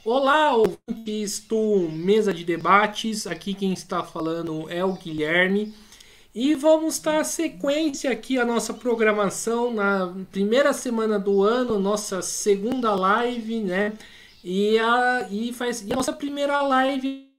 Olá, ouvintes do Mesa de Debates. Aqui quem está falando é o Guilherme. E vamos dar sequência aqui à nossa programação na primeira semana do ano, nossa segunda live, né? E a nossa primeira live,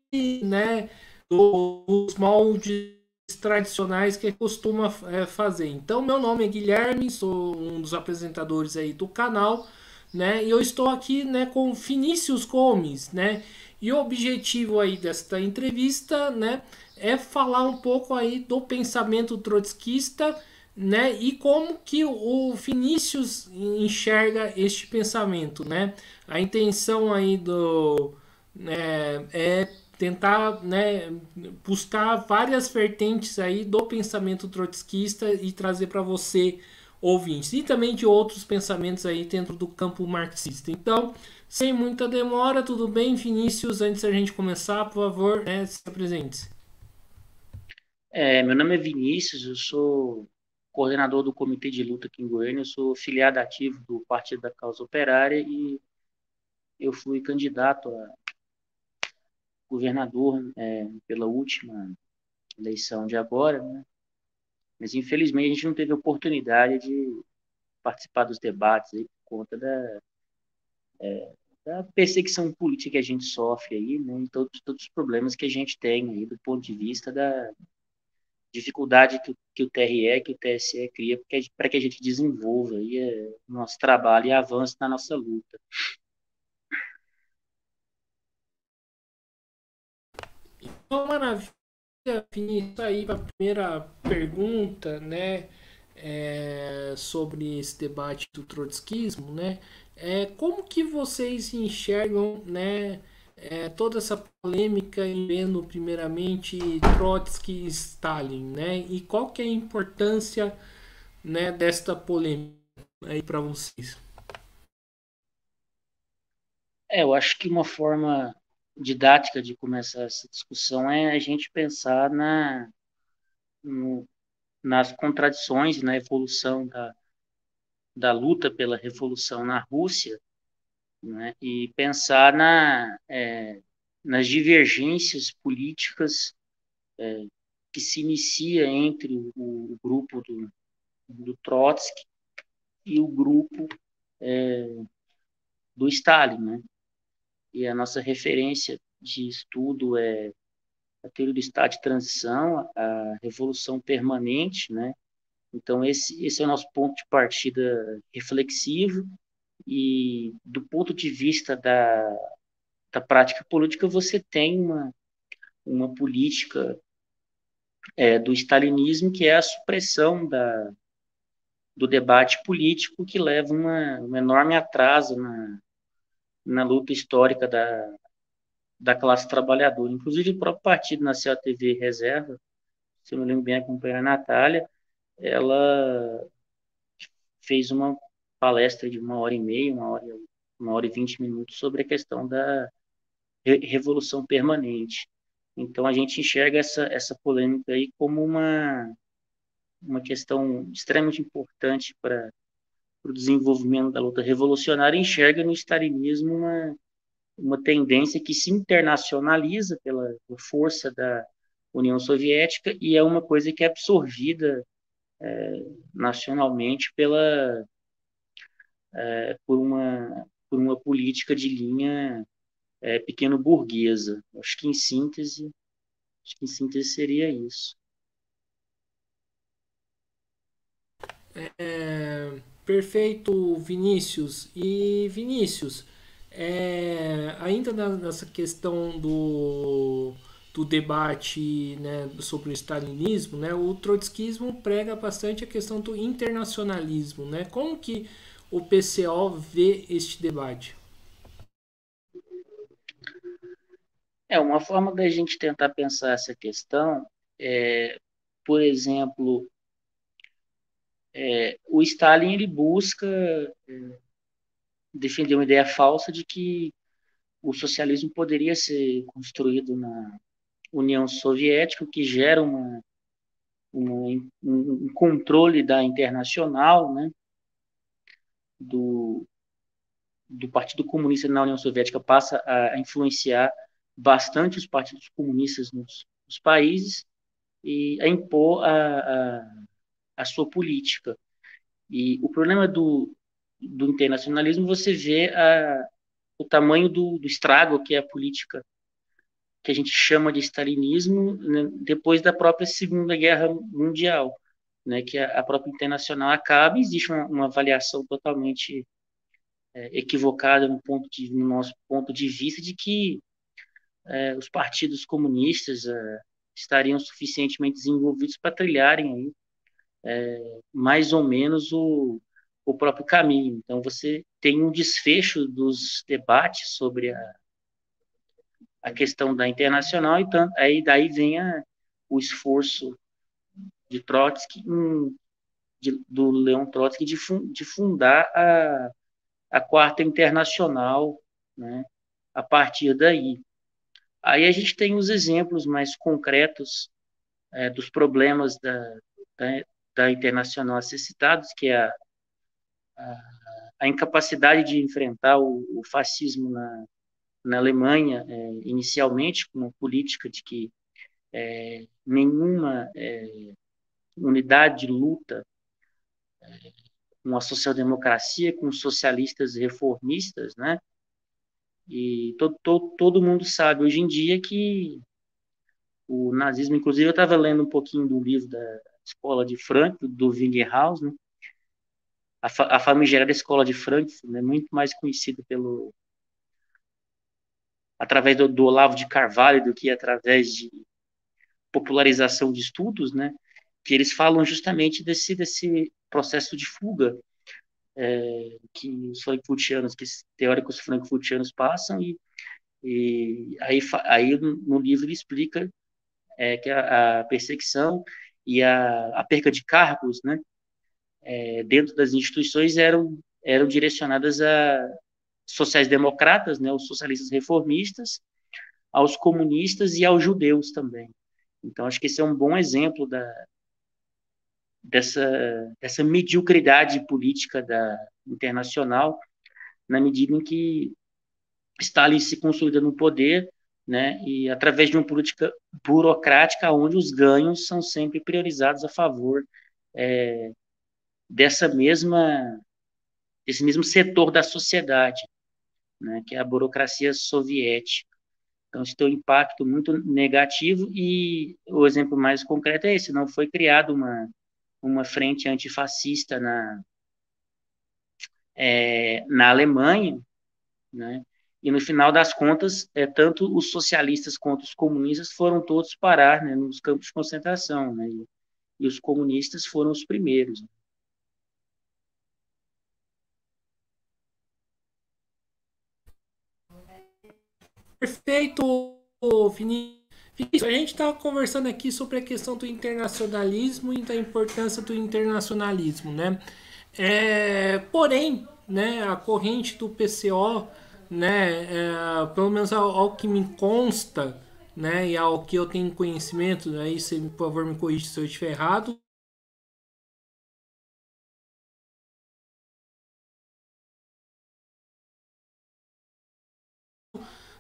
né? Dos moldes tradicionais que costuma fazer. Então, meu nome é Guilherme, sou um dos apresentadores aí do canal, né? E eu estou aqui, né, com Vinícius Gomes, né? E o objetivo aí desta entrevista, né, é falar um pouco aí do pensamento trotskista, né, e como que o Vinícius enxerga este pensamento, né? A intenção aí do é tentar, né, buscar várias vertentes aí do pensamento trotskista e trazer para você ouvintes e também de outros pensamentos aí dentro do campo marxista. Então, sem muita demora, tudo bem, Vinícius? Antes da gente começar, por favor, né, se apresente. Meu nome é Vinícius, eu sou coordenador do Comitê de Luta aqui em Goiânia, eu sou filiado ativo do Partido da Causa Operária e eu fui candidato a governador pela última eleição de agora, né? Mas infelizmente a gente não teve oportunidade de participar dos debates aí por conta da perseguição política que a gente sofre aí, né? E todos os problemas que a gente tem aí do ponto de vista da dificuldade que o TRE, que o TSE cria para que a gente desenvolva aí, o nosso trabalho e avance na nossa luta. Então, maravilha, Vinícius, aí para a primeira pergunta, né, sobre esse debate do trotskismo, né, como que vocês enxergam, né, toda essa polêmica envolvendo primeiramente Trotsky e Stalin, né, e qual que é a importância, né, desta polêmica aí para vocês? Eu acho que uma forma didática de começar essa discussão é a gente pensar no, nas contradições na evolução da luta pela revolução na Rússia, né, e pensar nas divergências políticas que se inicia entre o grupo do Trotsky e o grupo do Stalin, né? E a nossa referência de estudo é a teoria do estado de transição, a revolução permanente, né? Então esse é o nosso ponto de partida reflexivo e do ponto de vista da prática política você tem uma política do stalinismo que é a supressão do debate político que leva um enorme atraso na luta histórica da classe trabalhadora. Inclusive, o próprio partido nasceu a TV Reserva, se eu não lembro bem, acompanhar a Natália, ela fez uma palestra de 1 hora e meia, 1 hora e 20 minutos sobre a questão da revolução permanente. Então, a gente enxerga essa polêmica aí como uma questão extremamente importante para o desenvolvimento da luta revolucionária, enxerga no stalinismo uma tendência que se internacionaliza pela força da União Soviética e é uma coisa que é absorvida nacionalmente por uma política de linha pequeno-burguesa. Acho que em síntese seria isso. Perfeito, Vinícius. E Vinícius, ainda nessa questão do debate, né, sobre o stalinismo, né, o trotskismo prega bastante a questão do internacionalismo, né? Como que o PCO vê este debate? Uma forma da gente tentar pensar essa questão é, por exemplo, o Stalin ele busca defender uma ideia falsa de que o socialismo poderia ser construído na União Soviética, o que gera um controle da internacional, né, do, do Partido Comunista na União Soviética passa a influenciar bastante os partidos comunistas nos países e a impor a sua política. E o problema do internacionalismo, você vê o tamanho do estrago que é a política que a gente chama de stalinismo, né, depois da própria Segunda Guerra Mundial, né, que a própria internacional acaba, existe uma avaliação totalmente equivocada no nosso ponto de vista de que os partidos comunistas estariam suficientemente desenvolvidos para trilharem aí, mais ou menos o próprio caminho. Então você tem um desfecho dos debates sobre a questão da internacional e aí daí vem o esforço de Trotsky, do Leon Trotsky de fundar a Quarta Internacional, né, a partir daí. Aí a gente tem os exemplos mais concretos dos problemas da, da Internacional a ser citados, que é a incapacidade de enfrentar o fascismo na Alemanha, inicialmente, com uma política de que nenhuma unidade de luta com a social-democracia, com os socialistas reformistas, né? E todo mundo sabe hoje em dia que o nazismo, inclusive eu estava lendo um pouquinho do livro da Escola de Frankfurt, do Winghaus, né? A famigerada Escola de Frankfurt, né? Muito mais conhecida através do Olavo de Carvalho do que através de popularização de estudos, né? Que eles falam justamente desse processo de fuga que os frankfurtianos, que os teóricos frankfurtianos passam e aí no livro ele explica que a perseguição e a perca de cargos, né, dentro das instituições eram direcionadas a sociais-democratas, né, os socialistas reformistas, aos comunistas e aos judeus também. Então, acho que esse é um bom exemplo dessa mediocridade política internacional, na medida em que está ali se consolidando no poder, né, e através de uma política burocrática onde os ganhos são sempre priorizados a favor é, dessa mesma desse mesmo setor da sociedade, né, que é a burocracia soviética. Então, isso tem um impacto muito negativo e o exemplo mais concreto é esse, não foi criada uma frente antifascista na Alemanha, né? E no final das contas, tanto os socialistas quanto os comunistas foram todos parar, né, nos campos de concentração, né? E os comunistas foram os primeiros. Perfeito, Vinícius. A gente estava conversando aqui sobre a questão do internacionalismo e da importância do internacionalismo, né? Porém, né, a corrente do PCO, né, pelo menos ao que me consta, né, e ao que eu tenho conhecimento, aí você, por favor, me corrija se eu estiver errado,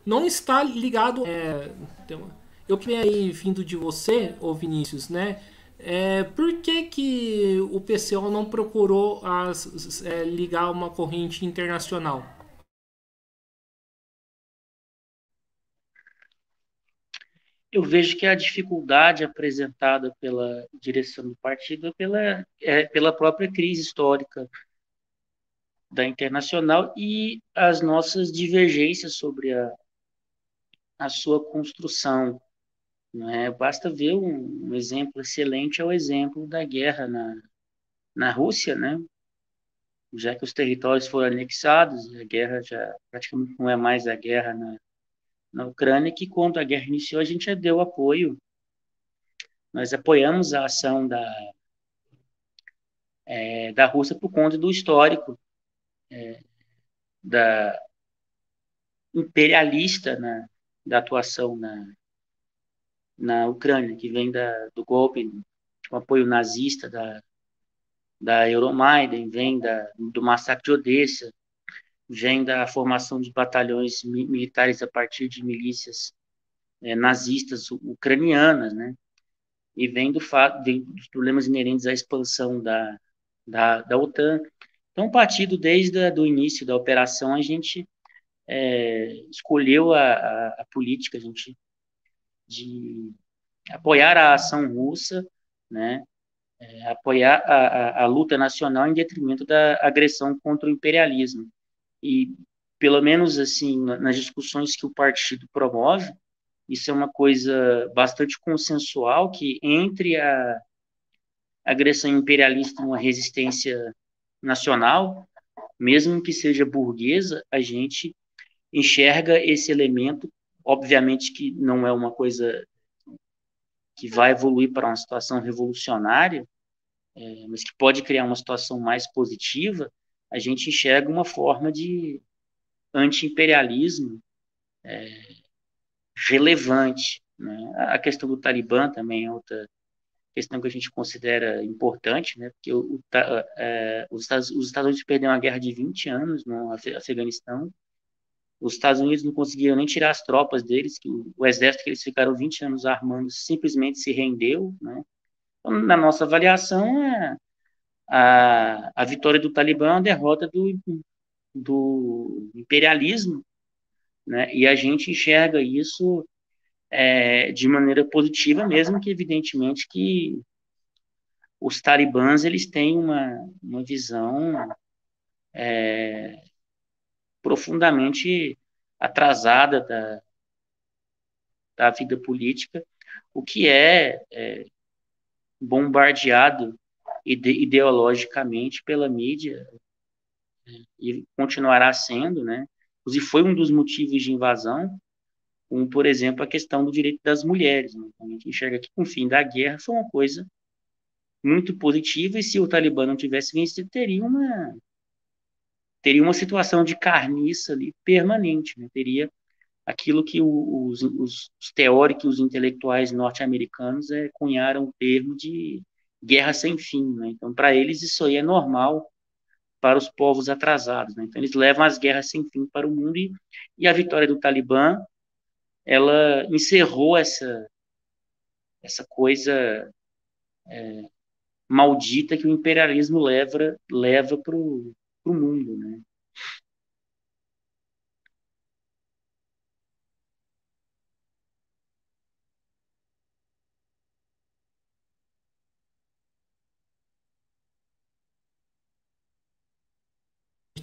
não está ligado. Eu queria aí vindo de você, ô Vinícius, né? Por que, que o PCO não procurou ligar uma corrente internacional? Eu vejo que a dificuldade apresentada pela direção do partido pela própria crise histórica da Internacional e as nossas divergências sobre a sua construção. Né? Basta ver um exemplo excelente, é o exemplo da guerra na Rússia, né? Já que os territórios foram anexados, a guerra já praticamente não é mais a guerra na Ucrânia, que quando a guerra iniciou, a gente já deu apoio, nós apoiamos a ação da Rússia por conta do histórico da imperialista da atuação na Ucrânia, que vem do golpe, o apoio nazista da Euromaidan, vem do massacre de Odessa, vem da formação de batalhões militares a partir de milícias nazistas ucranianas, né? E vem dos problemas inerentes à expansão da OTAN. Então, o partido, desde o início da operação, a gente escolheu a política, de apoiar a ação russa, né? Apoiar a luta nacional em detrimento da agressão contra o imperialismo. E, pelo menos assim, nas discussões que o partido promove, isso é uma coisa bastante consensual, que entre a agressão imperialista e uma resistência nacional, mesmo que seja burguesa, a gente enxerga esse elemento, obviamente que não é uma coisa que vai evoluir para uma situação revolucionária, mas que pode criar uma situação mais positiva, a gente enxerga uma forma de anti-imperialismo relevante, né? A questão do Talibã também é outra questão que a gente considera importante, né? Porque os Estados Unidos perderam uma guerra de 20 anos no Afeganistão. Os Estados Unidos não conseguiram nem tirar as tropas deles, que o exército que eles ficaram 20 anos armando simplesmente se rendeu, né? Então, na nossa avaliação, a vitória do Talibã é uma derrota do imperialismo, né? E a gente enxerga isso de maneira positiva, mesmo que, evidentemente, que os talibãs eles têm uma visão profundamente atrasada da vida política, o que bombardeado ideologicamente pela mídia e continuará sendo, né? Inclusive foi um dos motivos de invasão, como, por exemplo, a questão do direito das mulheres, né? A gente enxerga que o fim da guerra foi uma coisa muito positiva, e se o Talibã não tivesse vencido, teria uma situação de carniça ali permanente, né? Teria aquilo que os teóricos, os intelectuais norte-americanos cunharam o termo de guerra sem fim, né? Então, para eles, isso aí é normal para os povos atrasados, né? Então, eles levam as guerras sem fim para o mundo, e a vitória do Talibã, ela encerrou essa coisa maldita que o imperialismo leva para o mundo, né?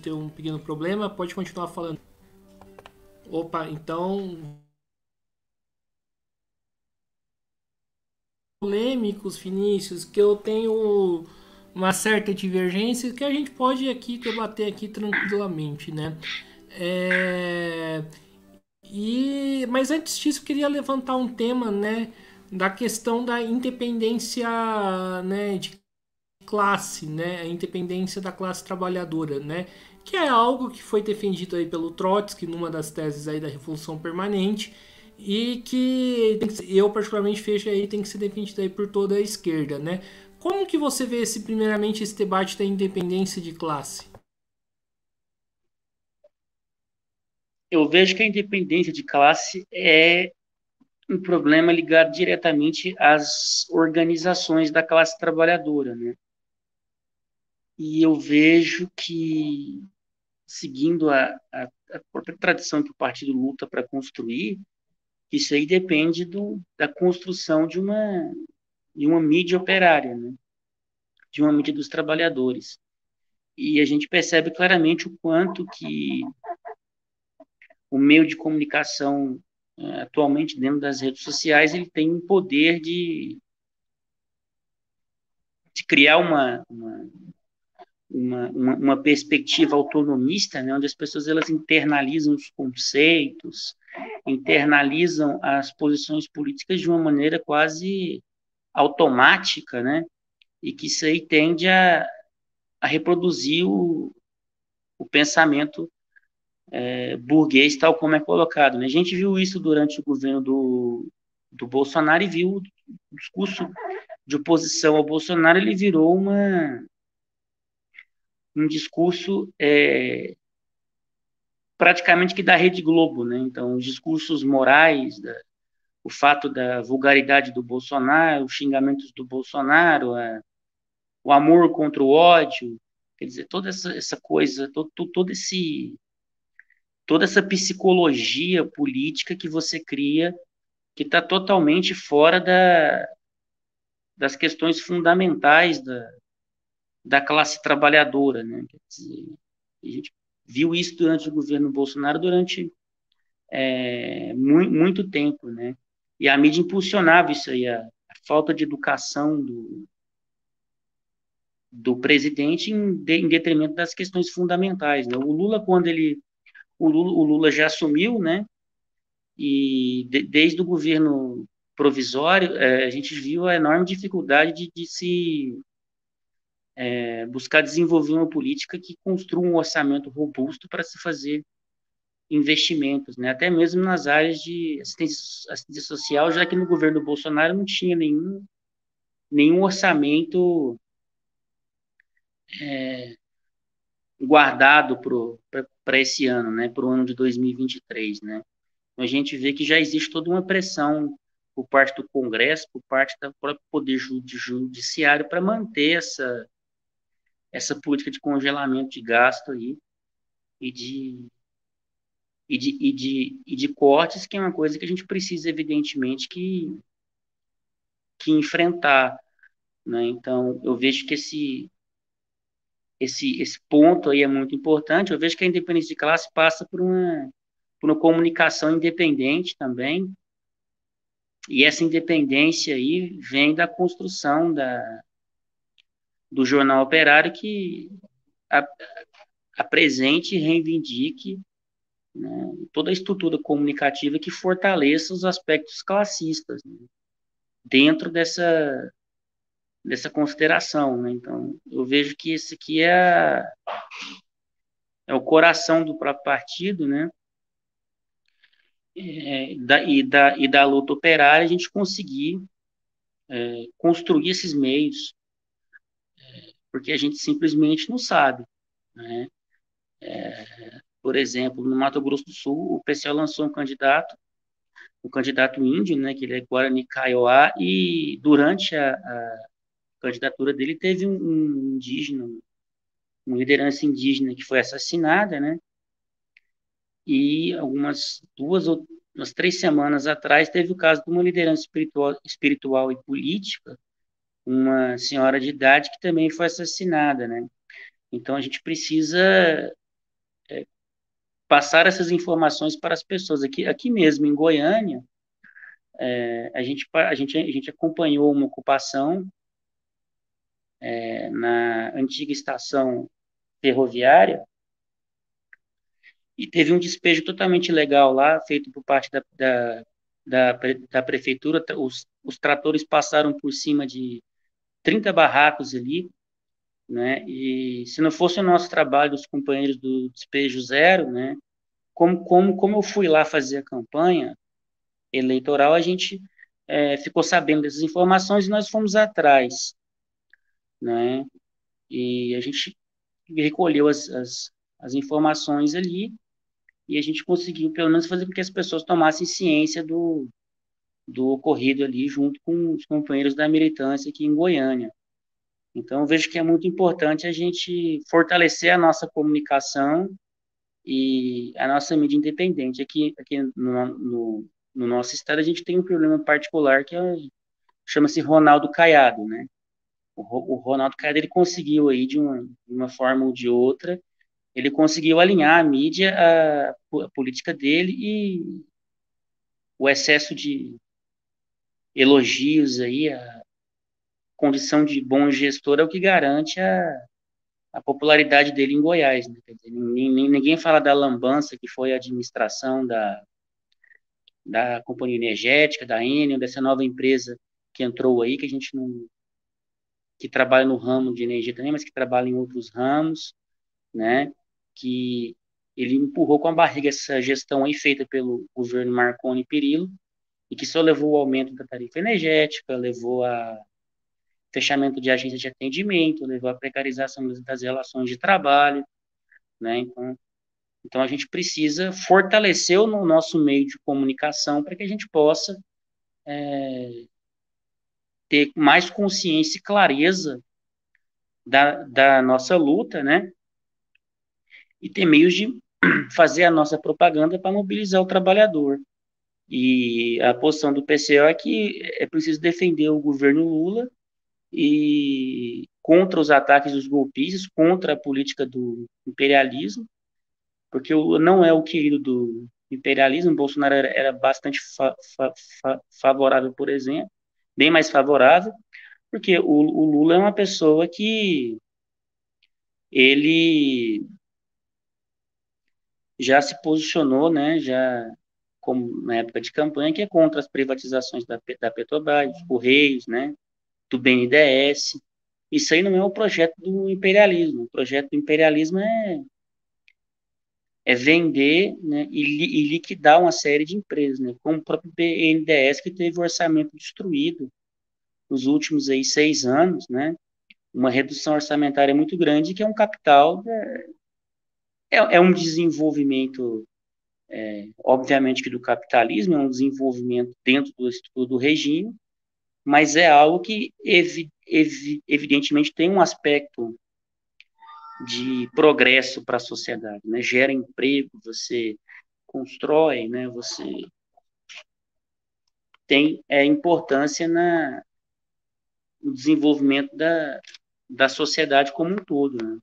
Ter um pequeno problema, pode continuar falando. Opa, então polêmicos, Vinícius, que eu tenho uma certa divergência que a gente pode aqui debater aqui tranquilamente, né? É... Mas antes disso, eu queria levantar um tema, né, da questão da independência, né, de classe, né, a independência da classe trabalhadora, né, que é algo que foi defendido aí pelo Trotsky numa das teses aí da Revolução Permanente e que eu particularmente vejo aí tem que ser defendido aí por toda a esquerda, né? Como que você vê primeiramente esse debate da independência de classe? Eu vejo que a independência de classe é um problema ligado diretamente às organizações da classe trabalhadora, né? E eu vejo que, seguindo a própria tradição que o partido luta para construir, isso aí depende da construção de uma mídia operária, né? De uma mídia dos trabalhadores. E a gente percebe claramente o quanto que o meio de comunicação atualmente dentro das redes sociais ele tem um poder de criar uma perspectiva autonomista, né, onde as pessoas elas internalizam os conceitos, internalizam as posições políticas de uma maneira quase automática, né, e que isso aí tende a reproduzir o pensamento burguês, tal como é colocado. Né? A gente viu isso durante o governo do Bolsonaro e viu o discurso de oposição ao Bolsonaro, ele virou um discurso praticamente que da Rede Globo, né? Então, os discursos morais, o fato da vulgaridade do Bolsonaro, os xingamentos do Bolsonaro, o amor contra o ódio, quer dizer, toda essa coisa, toda essa psicologia política que você cria, que está totalmente fora das questões fundamentais da classe trabalhadora, né? Quer dizer, a gente viu isso durante o governo Bolsonaro durante muito tempo, né? E a mídia impulsionava isso aí, a falta de educação do presidente em detrimento das questões fundamentais, né? O Lula, o Lula já assumiu, né? E desde o governo provisório, a gente viu a enorme dificuldade de se buscar desenvolver uma política que construa um orçamento robusto para se fazer investimentos, né? Até mesmo nas áreas de assistência social, já que no governo Bolsonaro não tinha nenhum orçamento guardado para esse ano, né? Para o ano de 2023, né? Então, a gente vê que já existe toda uma pressão por parte do Congresso, por parte do próprio Poder Judiciário para manter essa política de congelamento de gasto aí e de cortes, que é uma coisa que a gente precisa, evidentemente, que enfrentar, né? Então, eu vejo que esse ponto aí é muito importante. Eu vejo que a independência de classe passa por uma comunicação independente também, e essa independência aí vem da construção do jornal operário que a- apresente e reivindique, né, toda a estrutura comunicativa que fortaleça os aspectos classistas, né, dentro dessa consideração, né? Então, eu vejo que esse aqui é o coração do próprio partido, né? E da luta operária, a gente conseguir construir esses meios, porque a gente simplesmente não sabe, né? Por exemplo, no Mato Grosso do Sul, o PCO lançou um candidato índio, né, que ele é Guarani Kaiowá, e durante a candidatura dele teve um indígena, uma liderança indígena que foi assassinada, né? E umas 3 semanas atrás teve o caso de uma liderança espiritual e política, uma senhora de idade que também foi assassinada, né? Então a gente precisa passar essas informações para as pessoas. Aqui mesmo em Goiânia, a gente acompanhou uma ocupação na antiga estação ferroviária e teve um despejo totalmente ilegal lá, feito por parte da prefeitura. Os tratores passaram por cima de 30 barracos ali, né? E se não fosse o nosso trabalho, dos companheiros do Despejo Zero, né? Como eu fui lá fazer a campanha eleitoral, a gente ficou sabendo dessas informações e nós fomos atrás, né? E a gente recolheu as informações ali e a gente conseguiu, pelo menos, fazer com que as pessoas tomassem ciência do ocorrido ali, junto com os companheiros da militância aqui em Goiânia. Então, eu vejo que é muito importante a gente fortalecer a nossa comunicação e a nossa mídia independente. Aqui no nosso estado, a gente tem um problema particular que chama-se Ronaldo Caiado, né? O Ronaldo Caiado, ele conseguiu aí, de uma forma ou de outra, ele conseguiu alinhar a mídia à política dele, e o excesso de elogios aí, a condição de bom gestor é o que garante a popularidade dele em Goiás, né? Quer dizer, ninguém fala da lambança que foi a administração da companhia energética, da Enel, dessa nova empresa que entrou aí, que a gente não, que trabalha no ramo de energia também, mas que trabalha em outros ramos, né? Que ele empurrou com a barriga essa gestão aí feita pelo governo Marconi Perillo, e que só levou ao aumento da tarifa energética, levou a fechamento de agências de atendimento, levou à precarização das relações de trabalho, né? Então, Então, a gente precisa fortalecer o nosso meio de comunicação para que a gente possa ter mais consciência e clareza da nossa luta, né? E ter meios de fazer a nossa propaganda para mobilizar o trabalhador. E a posição do PCO é que é preciso defender o governo Lula e contra os ataques dos golpistas, contra a política do imperialismo, porque o Lula não é o querido do imperialismo. O Bolsonaro era bastante favorável, por exemplo, bem mais favorável, porque o Lula é uma pessoa que ele já se posicionou, né, já como na época de campanha, que é contra as privatizações da Petrobras, dos Correios, né, do BNDES. Isso aí não é o projeto do imperialismo. O projeto do imperialismo é vender, né, e liquidar uma série de empresas, né, como o próprio BNDES, que teve o orçamento destruído nos últimos aí 6 anos, né, uma redução orçamentária muito grande, que é um capital, é um desenvolvimento, obviamente que do capitalismo, é um desenvolvimento dentro do regime, mas é algo que evidentemente tem um aspecto de progresso para a sociedade, né? Gera emprego, você constrói, né? Você tem importância no desenvolvimento da sociedade como um todo, né?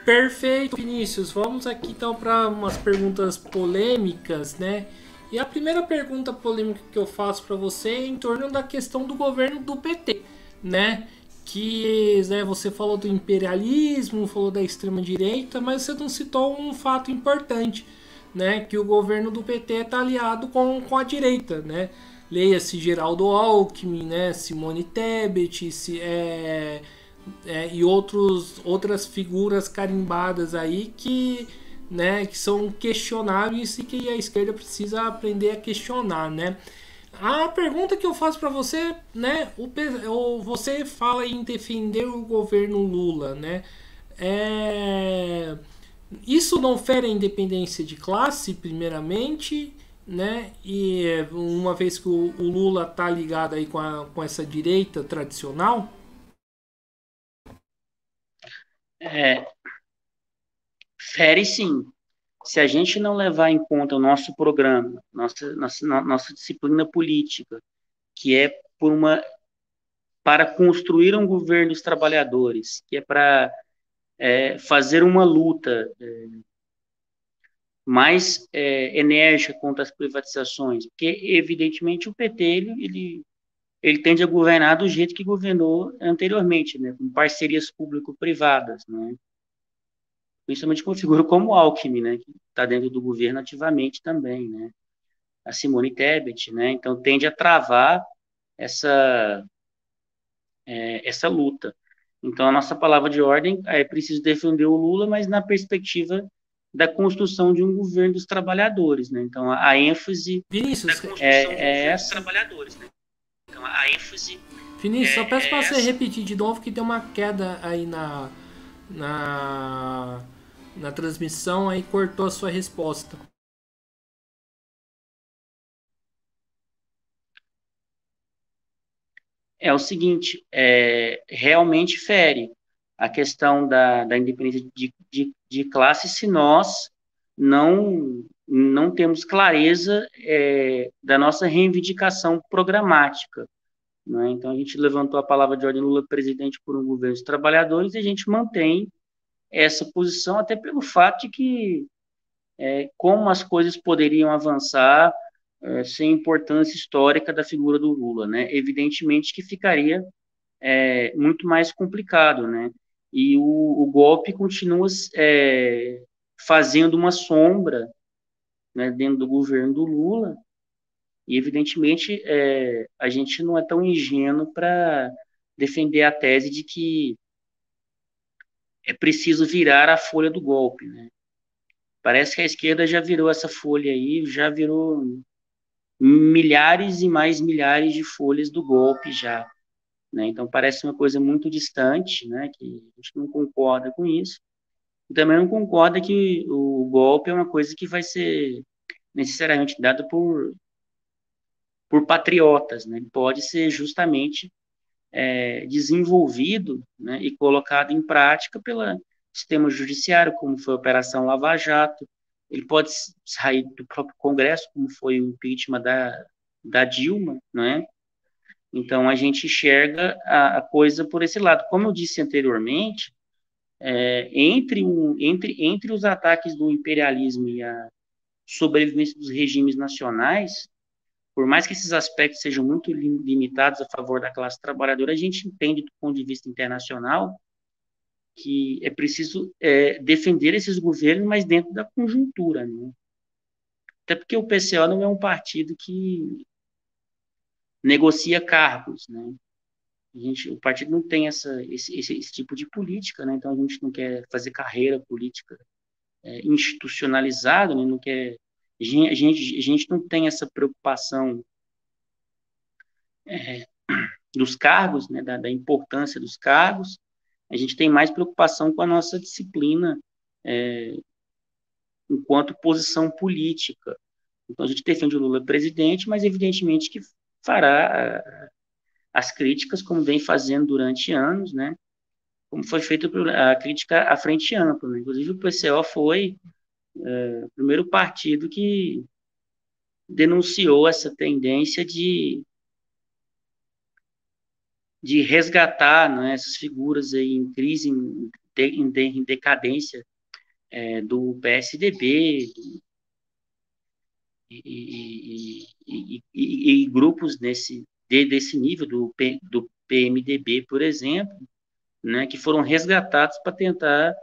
Perfeito, Vinícius. Vamos aqui então para umas perguntas polêmicas, né? E a primeira pergunta polêmica que eu faço para você é em torno da questão do governo do PT, né? Que, né, você falou do imperialismo, falou da extrema direita, mas você não citou um fato importante, né? Que o governo do PT está aliado com a direita, né? Leia-se Geraldo Alckmin, né? Simone Tebet, e outras figuras carimbadas aí que, né, que são questionáveis e que a esquerda precisa aprender a questionar, né? A pergunta que eu faço para você, né, você fala em defender o governo Lula, né? É, isso não fere a independência de classe, primeiramente, né? E uma vez que o Lula tá ligado aí com essa direita tradicional. É, fere sim. Se a gente não levar em conta o nosso programa, nossa disciplina política, que é por uma para construir um governo dos trabalhadores, que é para fazer uma luta mais enérgica contra as privatizações, porque evidentemente o PT ele tende a governar do jeito que governou anteriormente, né, com parcerias público-privadas, né, principalmente com figura como o Alckmin, né, que está dentro do governo ativamente também, né, a Simone Tebet, né, então tende a travar essa essa luta. Então a nossa palavra de ordem é preciso defender o Lula, mas na perspectiva da construção de um governo dos trabalhadores, né? Então a ênfase Vinícius, é essa. Trabalhadores, né? Então a ênfase Vinícius, só peço é para você essa. repetir de novo que tem uma queda aí na, na transmissão, aí cortou a sua resposta. É o seguinte, realmente fere a questão da independência de classe se nós não temos clareza da nossa reivindicação programática. Né? Então, a gente levantou a palavra de ordem Lula presidente por um governo dos trabalhadores e a gente mantém essa posição, até pelo fato de que como as coisas poderiam avançar sem importância histórica da figura do Lula. Né? Evidentemente que ficaria muito mais complicado. Né? E o golpe continua fazendo uma sombra, né, dentro do governo do Lula, e, evidentemente, a gente não é tão ingênuo para defender a tese de que é preciso virar a folha do golpe, né? Parece que a esquerda já virou essa folha aí, já virou milhares e mais milhares de folhas do golpe já. né? Então parece uma coisa muito distante, né? Que a gente não concorda com isso. E também não concorda que o golpe é uma coisa que vai ser necessariamente dado por patriotas, né? Pode ser justamente desenvolvido, né, e colocado em prática pelo sistema judiciário, como foi a Operação Lava Jato. Ele pode sair do próprio Congresso, como foi o impeachment da Dilma, né? Então a gente enxerga a coisa por esse lado. Como eu disse anteriormente, entre os ataques do imperialismo e a sobrevivência dos regimes nacionais, por mais que esses aspectos sejam muito limitados a favor da classe trabalhadora, a gente entende do ponto de vista internacional que é preciso defender esses governos, mas dentro da conjuntura, né? Até porque o PCO não é um partido que negocia cargos, né? O partido não tem esse tipo de política, né? Então a gente não quer fazer carreira política institucionalizada, né? Não quer, a gente não tem essa preocupação é, dos cargos, né? Da importância dos cargos. A gente tem mais preocupação com a nossa disciplina enquanto posição política. Então a gente defende o Lula presidente, mas evidentemente que fará as críticas como vem fazendo durante anos, né? Como foi feita a crítica à frente ampla, né? Inclusive o PCO foi o primeiro partido que denunciou essa tendência de resgatar, né, essas figuras aí em crise, em decadência do PSDB e grupos desse nível do PMDB, por exemplo, né, que foram resgatados para tentar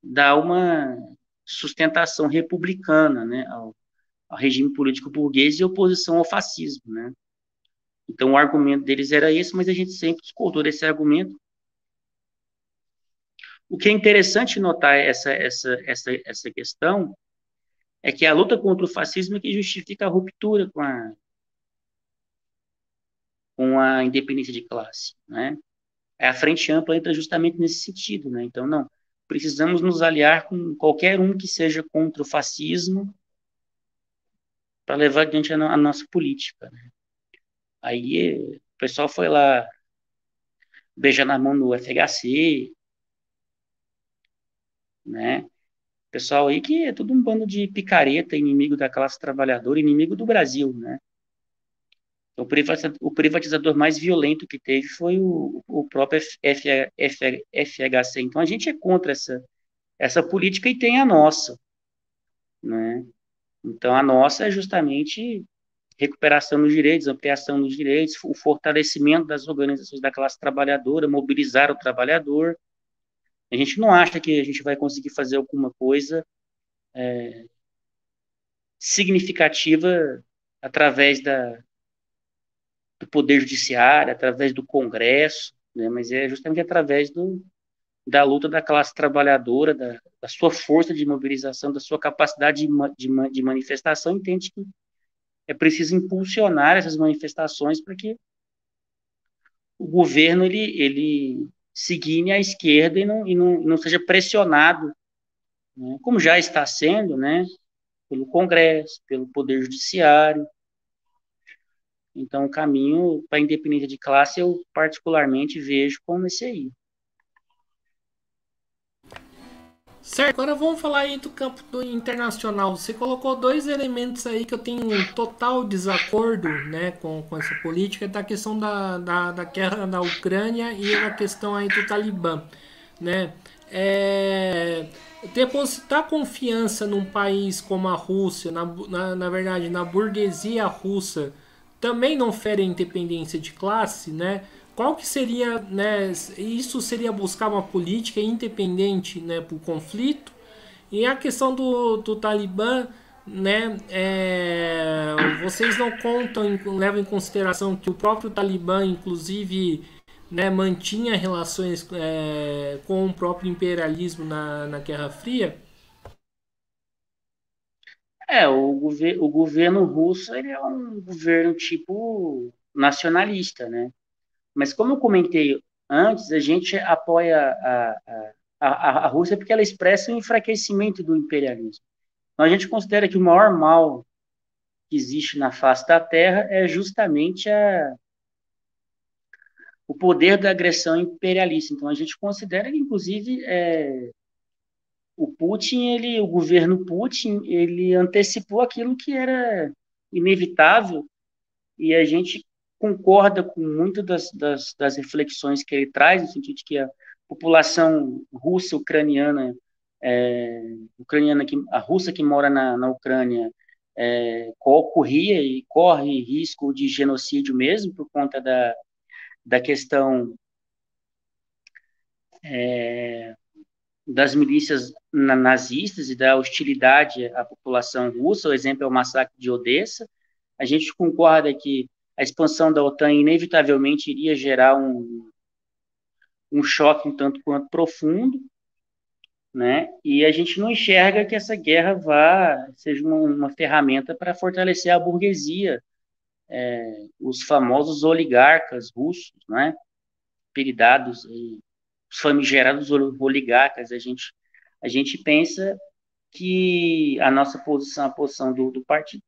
dar uma sustentação republicana, né, ao regime político burguês e oposição ao fascismo, né. Então o argumento deles era esse, mas a gente sempre discordou desse argumento. O que é interessante notar essa questão é que a luta contra o fascismo é que justifica a ruptura com a independência de classe, né? A frente ampla entra justamente nesse sentido, né? Então, não, precisamos nos aliar com qualquer um que seja contra o fascismo para levar adiante a nossa política, né? Aí o pessoal foi lá beijar na mão no FHC, né? Pessoal aí que é tudo um bando de picareta, inimigo da classe trabalhadora, inimigo do Brasil, né? Então, o privatizador mais violento que teve foi o próprio FHC. Então, a gente é contra essa política e tem a nossa, né? Então, a nossa é justamente recuperação dos direitos, ampliação dos direitos, o fortalecimento das organizações da classe trabalhadora, mobilizar o trabalhador. A gente não acha que a gente vai conseguir fazer alguma coisa significativa através do Poder Judiciário, através do Congresso, né? Mas é justamente através da luta da classe trabalhadora, da sua força de mobilização, da sua capacidade de manifestação, entende que é preciso impulsionar essas manifestações para que o governo ele se guie à esquerda e não seja pressionado, né, como já está sendo, né, pelo Congresso, pelo Poder Judiciário. Então, o caminho para a independência de classe eu particularmente vejo como esse aí. Certo, agora vamos falar aí do campo do internacional. Você colocou dois elementos aí que eu tenho um total desacordo, né, com essa política, da questão da guerra na Ucrânia e a questão aí do Talibã, né? Depositar confiança num país como a Rússia, na verdade, na burguesia russa, também não fere a independência de classe, né? Qual que seria, né? Isso seria buscar uma política independente, né, para o conflito. E a questão do Talibã, né? Vocês não contam, levam em consideração que o próprio Talibã, inclusive, né, mantinha relações com o próprio imperialismo na Guerra Fria? O governo russo ele é um governo tipo nacionalista, né? Mas como eu comentei antes, a gente apoia a Rússia porque ela expressa o enfraquecimento do imperialismo. Então, a gente considera que o maior mal que existe na face da Terra é justamente o poder da agressão imperialista. Então, a gente considera que, inclusive, o governo Putin, ele antecipou aquilo que era inevitável, e a gente concorda com muitas das reflexões que ele traz, no sentido de que a população russa ucraniana, a russa que mora na Ucrânia, corria e corre risco de genocídio mesmo por conta da questão das milícias nazistas e da hostilidade à população russa. O exemplo é o massacre de Odessa. A gente concorda que a expansão da OTAN inevitavelmente iria gerar um choque um tanto quanto profundo, né? E a gente não enxerga que essa guerra seja uma ferramenta para fortalecer a burguesia, os famosos oligarcas russos, né? Apelidados, os famigerados oligarcas. A gente pensa que a nossa posição, a posição do partido,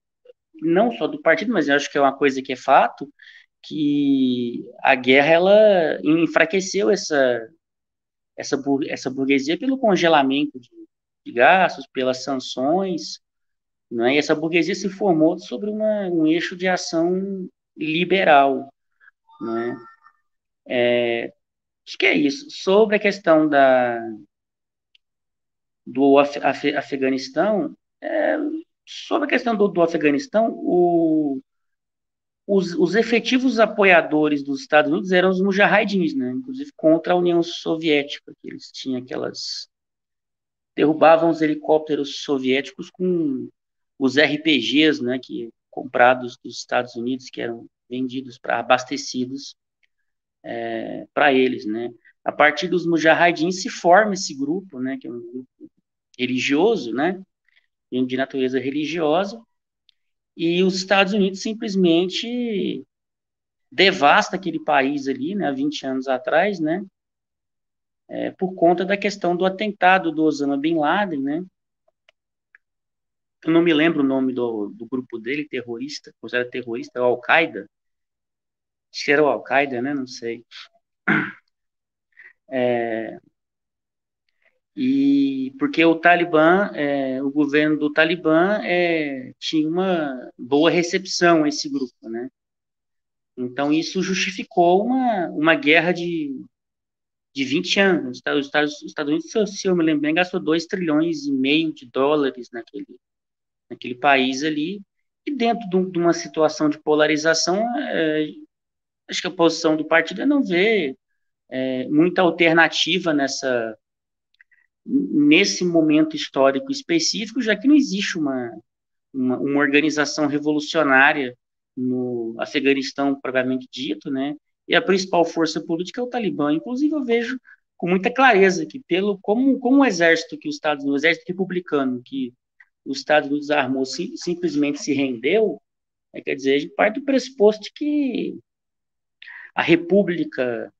não só do partido, mas eu acho que é uma coisa que é fato, que a guerra ela enfraqueceu essa burguesia pelo congelamento de gastos, pelas sanções, né? E essa burguesia se formou sobre um eixo de ação liberal, né? Acho que é isso. Sobre a questão do Afeganistão, sobre a questão do Afeganistão, os efetivos apoiadores dos Estados Unidos eram os mujahidins, né? Inclusive contra a União Soviética, que eles tinham derrubavam os helicópteros soviéticos com os RPGs, né, que comprados dos Estados Unidos, que eram vendidos abastecidos para eles, né? A partir dos mujahidins se forma esse grupo, né, que é um grupo religioso, né, de natureza religiosa, e os Estados Unidos simplesmente devasta aquele país ali, né, há 20 anos atrás, né, por conta da questão do atentado do Osama Bin Laden, né. Eu não me lembro o nome do grupo dele, terrorista, considerado terrorista, é o Al-Qaeda. Acho que era o Al-Qaeda, né, não sei. E porque o governo do Talibã tinha uma boa recepção a esse grupo, né. Então, isso justificou uma guerra de 20 anos. Os Estados Unidos, se eu me lembro bem, gastou 2,5 trilhões de dólares naquele país ali. E dentro de uma situação de polarização, acho que a posição do partido é não ver muita alternativa nesse momento histórico específico, já que não existe uma organização revolucionária no Afeganistão, propriamente dito, né? E a principal força política é o Talibã. Inclusive, eu vejo com muita clareza que, como o exército o exército republicano que os Estados Unidos armou simplesmente se rendeu, quer dizer, a gente parte do pressuposto de que a República,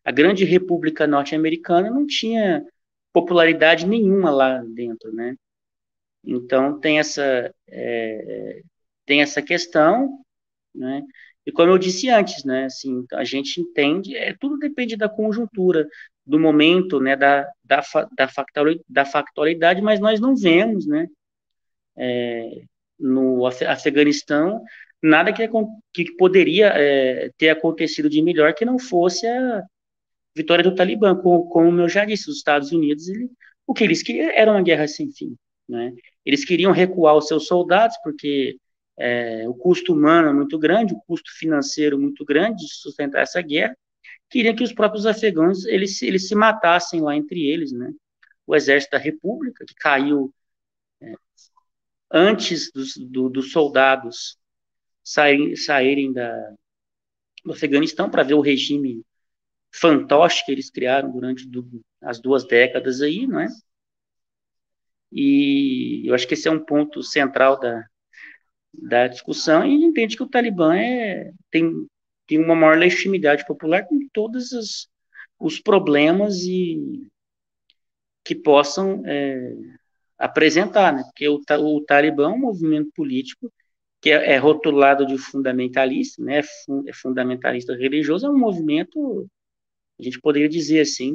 a grande República norte-americana não tinha popularidade nenhuma lá dentro, né? Então tem essa questão, né? E como eu disse antes, né? Assim, a gente entende, tudo depende da conjuntura, do momento, né? Da factualidade, mas nós não vemos, né? No Afeganistão nada que poderia ter acontecido de melhor que não fosse a vitória do Talibã, como eu já disse, os Estados Unidos, o que eles queriam era uma guerra sem fim, né? Eles queriam recuar os seus soldados, porque o custo humano é muito grande, o custo financeiro muito grande de sustentar essa guerra, queriam que os próprios afegãos eles se matassem lá entre eles, né? O exército da República, que caiu antes dos soldados saírem do Afeganistão para ver o regime fantoche que eles criaram durante as 2 décadas aí, não é? E eu acho que esse é um ponto central da discussão, e a gente entende que o Talibã tem tem uma maior legitimidade popular com todos os problemas que possam apresentar, né? Porque o Talibã é um movimento político que é rotulado de fundamentalista, né? É fundamentalista religioso, é um movimento, a gente poderia dizer assim,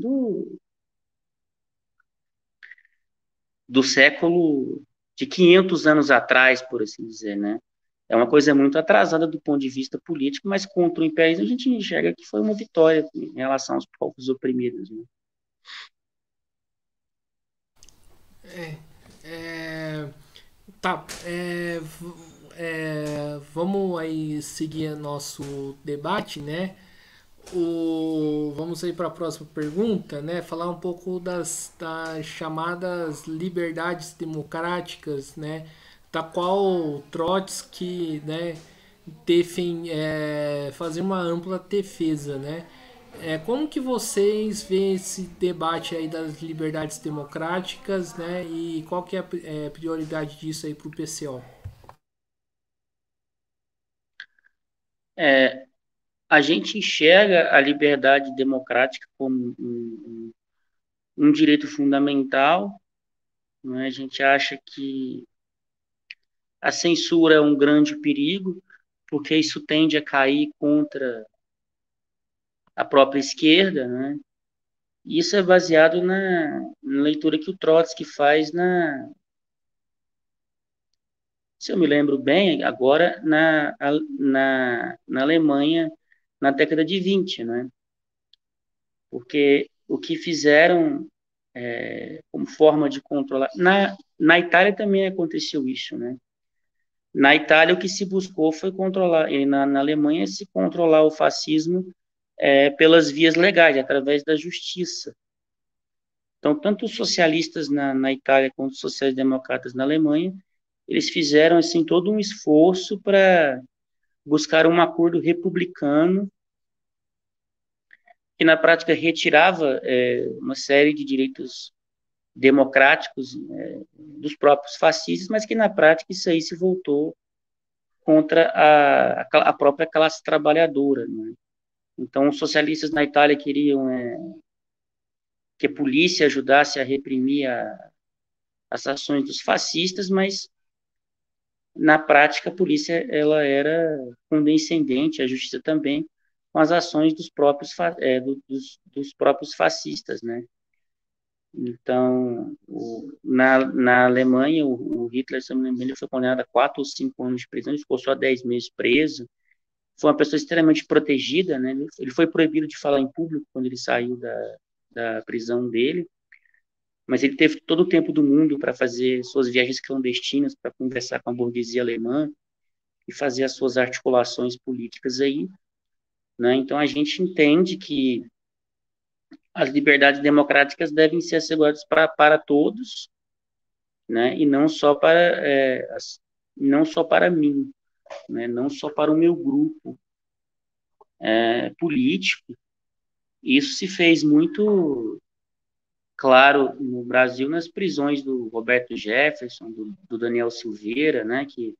do século de 500 anos atrás, por assim dizer, né? É uma coisa muito atrasada do ponto de vista político, mas contra o imperialismo a gente enxerga que foi uma vitória em relação aos povos oprimidos, né? É, tá, vamos aí seguir nosso debate, né? Vamos aí para a próxima pergunta, né? Falar um pouco das chamadas liberdades democráticas, né? Da qual Trotsky, né, fazer uma ampla defesa, né? Como que vocês veem esse debate aí das liberdades democráticas, né? E qual que é a prioridade disso aí para o PCO? É, a gente enxerga a liberdade democrática como um direito fundamental, né? A gente acha que a censura é um grande perigo, porque isso tende a cair contra a própria esquerda, né? E isso é baseado na leitura que o Trotsky faz se eu me lembro bem, agora na Alemanha na década de 20, né? Porque o que fizeram como forma de controlar. Na Itália também aconteceu isso, né? Na Itália, o que se buscou foi controlar, e na Alemanha, se controlar o fascismo pelas vias legais, através da justiça. Então, tanto os socialistas na Itália quanto os sociais-democratas na Alemanha, eles fizeram assim todo um esforço para buscar um acordo republicano que na prática retirava uma série de direitos democráticos dos próprios fascistas, mas que na prática isso aí se voltou contra a própria classe trabalhadora, né? Então, os socialistas na Itália queriam que a polícia ajudasse a reprimir as ações dos fascistas, mas na prática a polícia ela era condescendente, a justiça também, com as ações dos próprios fascistas, né? Então, na Alemanha, o Hitler, se não me engano, ele foi condenado a 4 ou 5 anos de prisão, ele ficou só 10 meses preso. Foi uma pessoa extremamente protegida, né? Ele foi proibido de falar em público quando ele saiu da prisão dele, mas ele teve todo o tempo do mundo para fazer suas viagens clandestinas, para conversar com a burguesia alemã e fazer as suas articulações políticas aí, né? Então a gente entende que as liberdades democráticas devem ser asseguradas para todos, né? E não só para mim, né? Não só para o meu grupo político. Isso se fez muito claro no Brasil nas prisões do Roberto Jefferson, do Daniel Silveira, né, que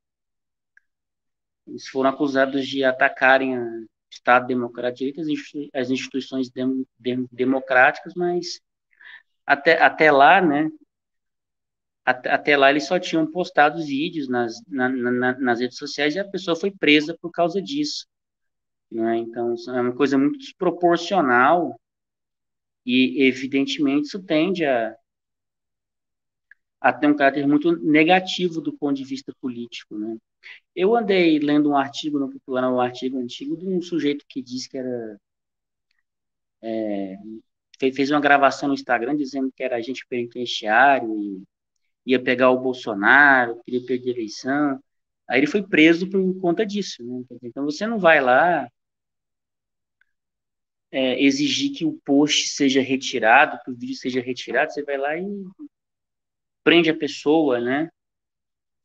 eles foram acusados de atacarem o Estado Democrático de Direito, as instituições democráticas, mas até lá, né, até lá eles só tinham postado vídeos nas redes sociais e a pessoa foi presa por causa disso, né? Então é uma coisa muito desproporcional e evidentemente isso tende a ter um caráter muito negativo do ponto de vista político, né? Eu andei lendo um artigo no Popular, um artigo antigo de um sujeito que disse que fez uma gravação no Instagram dizendo que era agente penitenciário e ia pegar o Bolsonaro, queria perder a eleição. Aí ele foi preso por conta disso, né? Então você não vai lá exigir que o post seja retirado, que o vídeo seja retirado, você vai lá e prende a pessoa, né?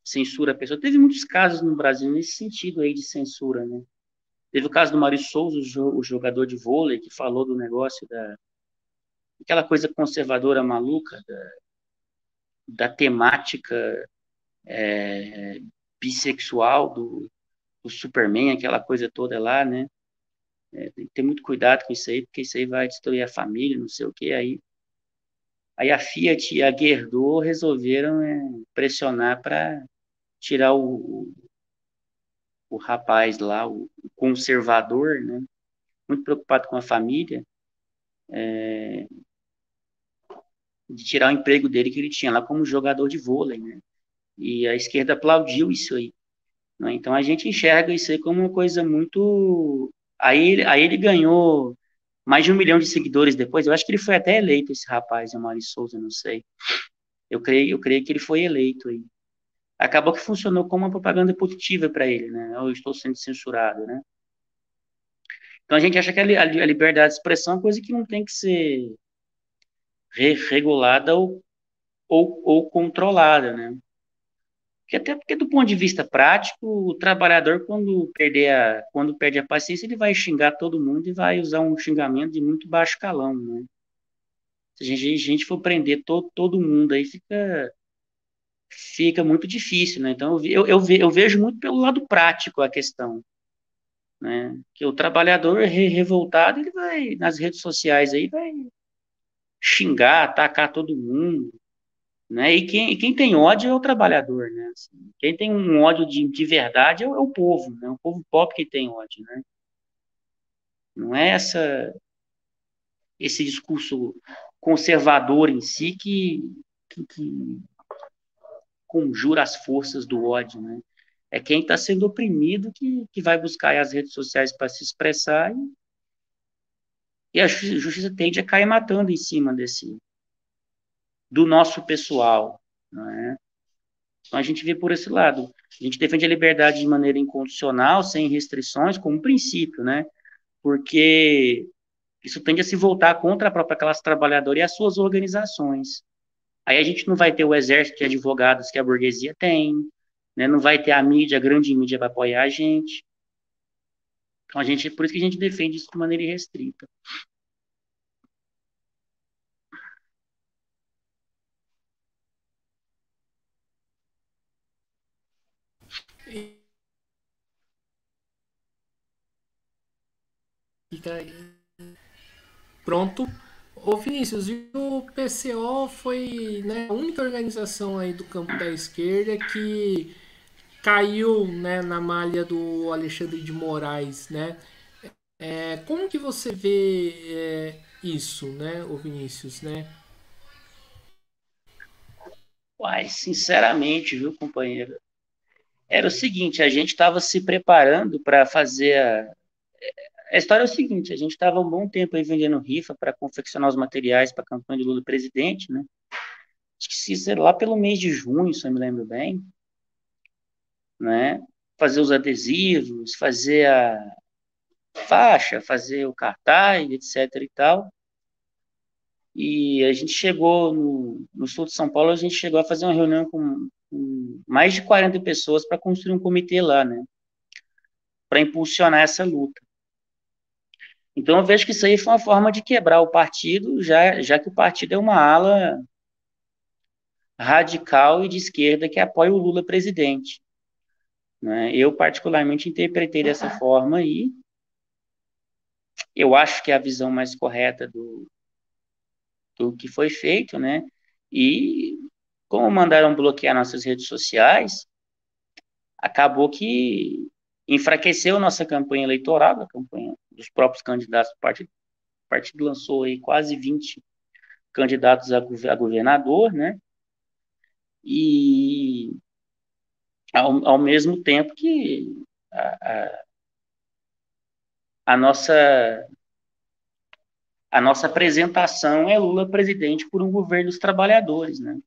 Censura a pessoa. Teve muitos casos no Brasil nesse sentido aí de censura, né? Teve o caso do Mário Souza, o jogador de vôlei, que falou do negócio aquela coisa conservadora maluca, da temática bissexual do Superman, aquela coisa toda lá, né? Tem que ter muito cuidado com isso aí, porque isso aí vai destruir a família, não sei o quê. Aí a Fiat e a Gerdau resolveram pressionar para tirar o rapaz lá, o conservador, né? Muito preocupado com a família, de tirar o emprego dele que ele tinha lá como jogador de vôlei, né? E a esquerda aplaudiu isso aí, né? Então a gente enxerga isso aí como uma coisa muito. Aí ele ganhou mais de 1 milhão de seguidores depois. Eu acho que ele foi até eleito, esse rapaz, o Maurício Souza, não sei. Eu creio que ele foi eleito aí. Acabou que funcionou como uma propaganda positiva para ele, né? Eu estou sendo censurado, né? Então a gente acha que a liberdade de expressão é uma coisa que não tem que ser regulada ou controlada, né? Até porque do ponto de vista prático, o trabalhador quando perde a paciência, ele vai xingar todo mundo e vai usar um xingamento de muito baixo calão, né? Se a gente for prender todo mundo aí fica muito difícil, né? Então eu vejo muito pelo lado prático a questão, né? Que o trabalhador revoltado, ele vai nas redes sociais aí vai xingar, atacar todo mundo, né? E quem tem ódio é o trabalhador, né? Assim, quem tem um ódio de verdade é o povo, né? O povo pobre que tem ódio, né? Não é esse discurso conservador em si que conjura as forças do ódio, né? É quem está sendo oprimido que vai buscar as redes sociais para se expressar e a justiça tende a cair matando em cima do nosso pessoal, não é? Então a gente vê por esse lado. A gente defende a liberdade de maneira incondicional, sem restrições, como princípio, né? Porque isso tende a se voltar contra a própria classe trabalhadora e as suas organizações. Aí a gente não vai ter o exército de advogados que a burguesia tem, né? Não vai ter a mídia, a grande mídia para apoiar a gente. Então por isso que a gente defende isso de maneira irrestrita. E fica pronto. Ô Vinícius, e o PCO foi, né, a única organização aí do campo da esquerda que caiu, né, na malha do Alexandre de Moraes, né? Como que você vê isso, né, o Vinícius, né? Uai, sinceramente, viu, companheiro? Era o seguinte, a gente estava se preparando para fazer a história é o seguinte, a gente estava um bom tempo aí vendendo rifa para confeccionar os materiais para a campanha de Lula presidente, né? Acho que se sei lá pelo mês de junho, se eu me lembro bem, né? Fazer os adesivos, fazer a faixa, fazer o cartaz, etc e tal. E a gente chegou no sul de São Paulo, a gente chegou a fazer uma reunião com mais de 40 pessoas para construir um comitê lá, né? Para impulsionar essa luta. Então eu vejo que isso aí foi uma forma de quebrar o partido, já que o partido é uma ala radical e de esquerda que apoia o Lula presidente, né? Eu particularmente interpretei dessa forma aí. Eu acho que é a visão mais correta do que foi feito, né? E como mandaram bloquear nossas redes sociais, acabou que enfraqueceu nossa campanha eleitoral, a campanha dos próprios candidatos do partido. O partido lançou aí quase 20 candidatos a governador, né? E ao mesmo tempo que a, a nossa a nossa apresentação é Lula presidente por um governo dos trabalhadores, né?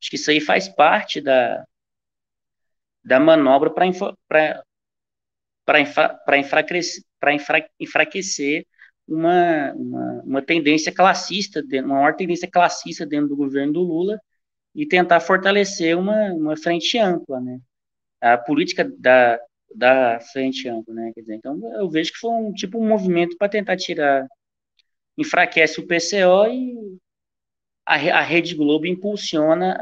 Acho que isso aí faz parte da manobra para enfraquecer uma tendência classista, uma maior tendência classista dentro do governo do Lula e tentar fortalecer uma frente ampla, né? A política da frente ampla, né? Quer dizer, então eu vejo que foi um movimento para tentar enfraquece o PCO e a Rede Globo impulsiona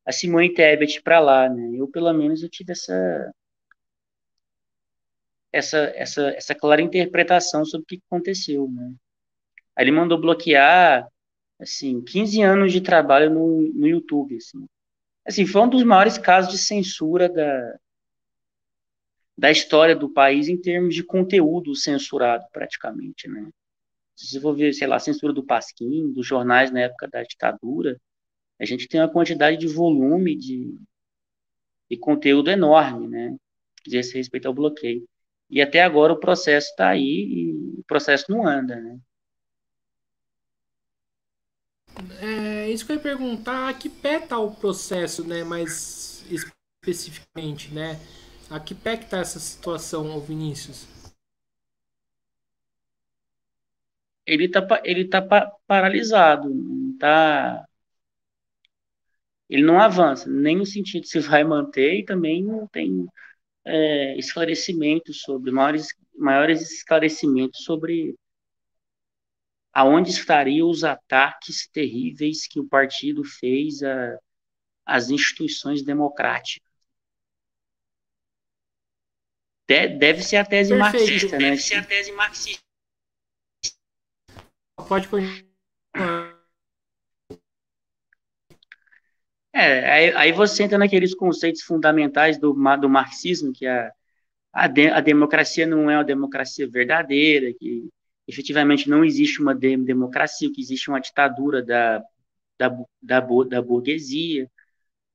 a Simone Tebet para lá, né? Eu, pelo menos, eu tive essa clara interpretação sobre o que aconteceu, né? Aí ele mandou bloquear, assim, 15 anos de trabalho no YouTube, assim. Assim, foi um dos maiores casos de censura da história do país em termos de conteúdo censurado, praticamente, né? Se você for ver, sei lá, a censura do Pasquim, dos jornais na época da ditadura, a gente tem uma quantidade de volume de conteúdo enorme, né? Diz respeito ao bloqueio. E até agora o processo está aí e o processo não anda, né? É isso que eu ia perguntar, a que pé está o processo, né, mais especificamente, né? A que pé que está essa situação, ô Vinícius? Ele tá paralisado, ele não avança, nem no sentido se vai manter e também não tem esclarecimentos sobre, maiores esclarecimentos sobre aonde estariam os ataques terríveis que o partido fez às instituições democráticas. Deve ser a tese Perfeito. marxista, né? Deve ser a tese marxista. Pode continuar. Aí você entra naqueles conceitos fundamentais do marxismo, que a democracia não é uma democracia verdadeira, que efetivamente não existe uma democracia, que existe uma ditadura da, da burguesia,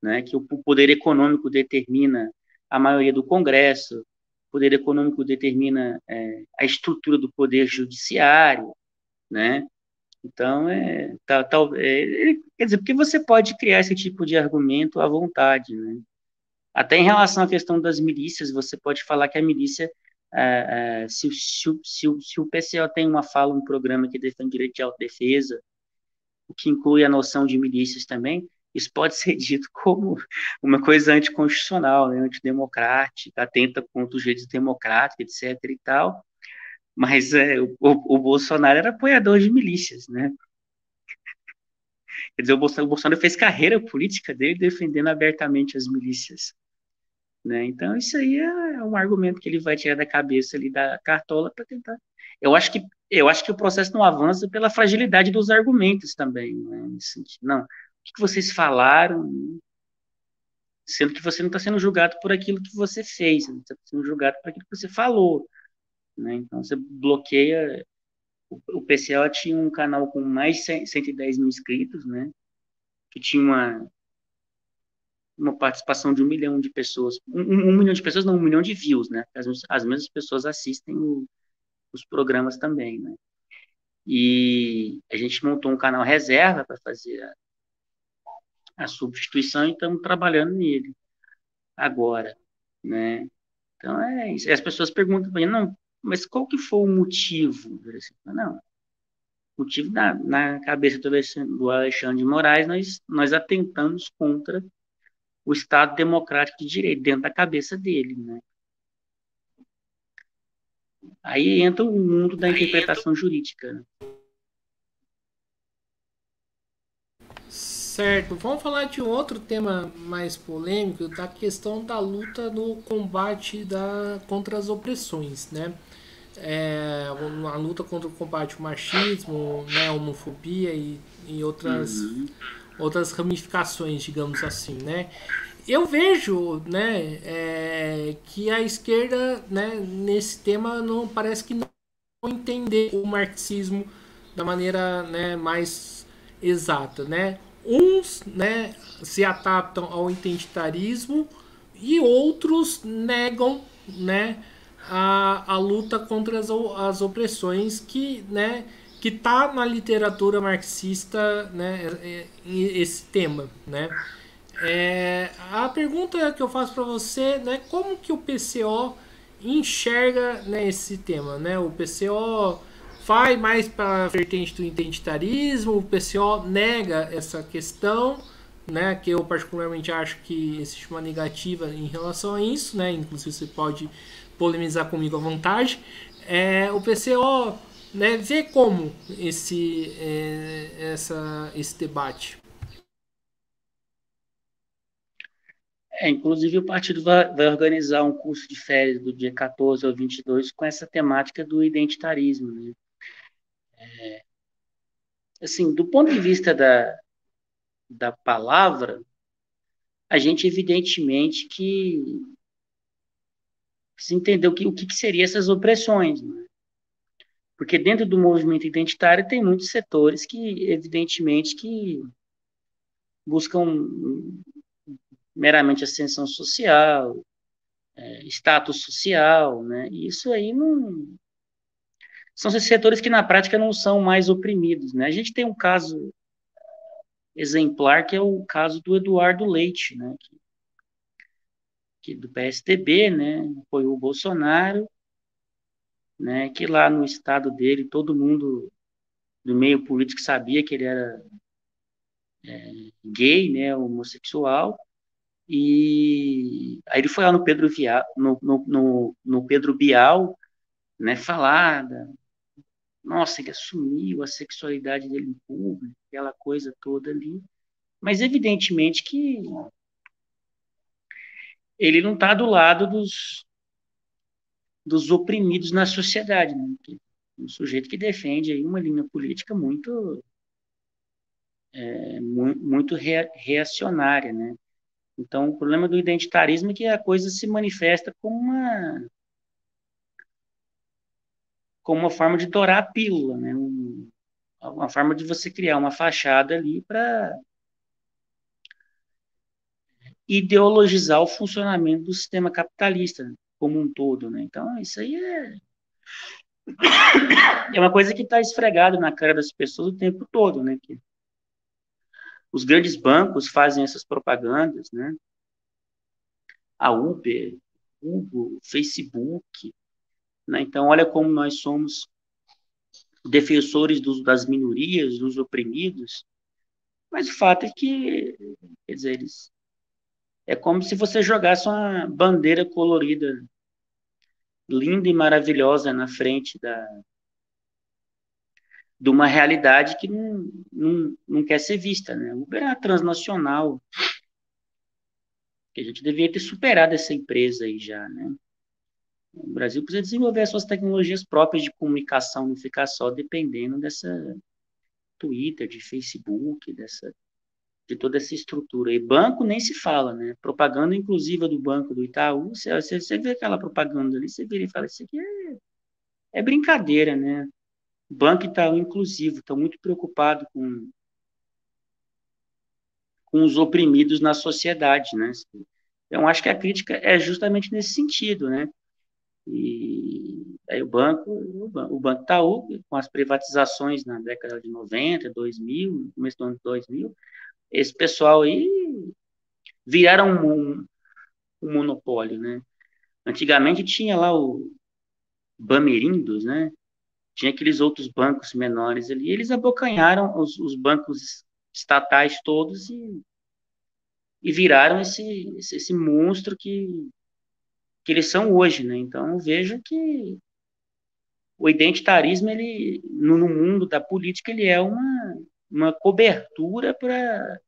né, que o poder econômico determina a maioria do Congresso, o poder econômico determina a estrutura do poder judiciário, né? Então, quer dizer, porque você pode criar esse tipo de argumento à vontade, né? Até em relação à questão das milícias, você pode falar que a milícia, se o PCO tem uma fala, um programa que defende direito de autodefesa, o que inclui a noção de milícias também, isso pode ser dito como uma coisa anticonstitucional, né, antidemocrática, atenta contra os direitos democráticos, etc. e tal. Mas o Bolsonaro era apoiador de milícias, né? Quer dizer, o Bolsonaro fez carreira política dele defendendo abertamente as milícias, né? Então, isso aí é um argumento que ele vai tirar da cabeça ali da cartola para tentar. Eu acho que o processo não avança pela fragilidade dos argumentos também, né? Nesse sentido. Não, o que vocês falaram, sendo que você não está sendo julgado por aquilo que você fez, você está sendo julgado por aquilo que você falou, né? Então, você bloqueia. O PCO tinha um canal com mais de 110 mil inscritos, né? Que tinha uma participação de 1 milhão de pessoas. 1 milhão de pessoas, não, 1 milhão de views, né? As mesmas pessoas assistem os programas também, né? E a gente montou um canal reserva para fazer a substituição e estamos trabalhando nele agora, né? Então é isso. E as pessoas perguntam para mim, não, mas qual que foi o motivo? Não, o motivo na cabeça do Alexandre de Moraes, nós atentamos contra o Estado Democrático de Direito, dentro da cabeça dele, né? Aí entra o mundo da interpretação jurídica, né? Certo, vamos falar de um outro tema mais polêmico, da questão da luta no combate contra as opressões, né? A luta contra o combate ao machismo, né, a homofobia e Uhum. outras ramificações, digamos assim, né? Eu vejo, né, que a esquerda, né, nesse tema não parece que não entender o marxismo da maneira, né, mais exata, né? Uns, né, se adaptam ao identitarismo e outros negam, né, a luta contra as opressões que tá na literatura marxista, né, esse tema, né? A pergunta que eu faço para você, né, como que o PCO enxerga, né, esse tema, né? O PCO vai mais para a vertente do identitarismo, o PCO nega essa questão, né, que eu particularmente acho que existe uma negativa em relação a isso, né? Inclusive você pode polemizar comigo à vontade. O PCO, né, vê como esse debate. Inclusive o partido vai organizar um curso de férias do dia 14 ao 22 com essa temática do identitarismo, né? Assim, do ponto de vista da palavra, a gente evidentemente que precisa entender o que seria essas opressões, né? Porque dentro do movimento identitário tem muitos setores que, evidentemente, que buscam meramente ascensão social, status social, né? E isso aí não... São esses setores que, na prática, não são mais oprimidos, né? A gente tem um caso exemplar, que é o caso do Eduardo Leite, né? Que do PSDB, né? Apoiou o Bolsonaro, né? Que lá no estado dele, todo mundo do meio político sabia que ele era gay, né? Homossexual. E aí ele foi lá no Pedro Vial, no Pedro Bial, né? Falar nossa, ele assumiu a sexualidade dele em público, aquela coisa toda ali. Mas evidentemente que ele não está do lado dos oprimidos na sociedade, né? Um sujeito que defende aí uma linha política muito reacionária, né? Então, o problema do identitarismo é que a coisa se manifesta como uma forma de dourar a pílula, né? Uma forma de você criar uma fachada ali para ideologizar o funcionamento do sistema capitalista, né, como um todo, né? Então, isso aí é uma coisa que está esfregado na cara das pessoas o tempo todo, né? Que os grandes bancos fazem essas propagandas, né? A Uber, Google, Facebook, né? Então, olha como nós somos defensores das minorias, dos oprimidos, mas o fato é que, quer dizer, é como se você jogasse uma bandeira colorida, linda e maravilhosa na frente de uma realidade que não quer ser vista, né? O Uber é transnacional, que a gente deveria ter superado essa empresa aí já, né? O Brasil precisa desenvolver as suas tecnologias próprias de comunicação, não ficar só dependendo dessa Twitter, de Facebook, de toda essa estrutura. E banco nem se fala, né? Propaganda inclusiva do banco do Itaú, você vê aquela propaganda ali, você vira e fala, isso aqui é brincadeira, né? O Banco Itaú inclusivo, estão muito preocupados com os oprimidos na sociedade, né? Então, acho que a crítica é justamente nesse sentido, né? E aí o Banco Itaú, com as privatizações na década de 90, 2000, no começo do ano 2000, esse pessoal aí viraram um monopólio, né? Antigamente tinha lá o Bamerindos, né? Tinha aqueles outros bancos menores ali, eles abocanharam os bancos estatais todos e viraram esse monstro que eles são hoje, né? Então eu vejo que o identitarismo, ele, no mundo da política, ele é uma cobertura para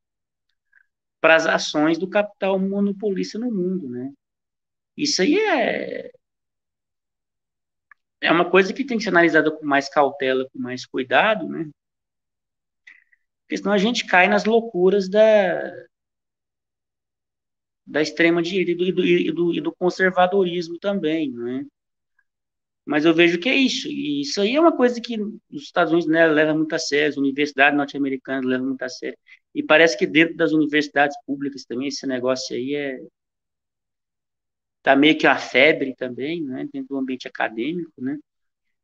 as ações do capital monopolista no mundo, né? Isso aí é uma coisa que tem que ser analisada com mais cautela, com mais cuidado, né? Porque senão a gente cai nas loucuras da extrema-direita e do conservadorismo também, né? Mas eu vejo que é isso. E isso aí é uma coisa que os Estados Unidos, né, leva muito a sério, as universidades norte-americanas levam muito a sério. E parece que dentro das universidades públicas também, esse negócio aí tá meio que uma febre também, né, dentro do ambiente acadêmico, né?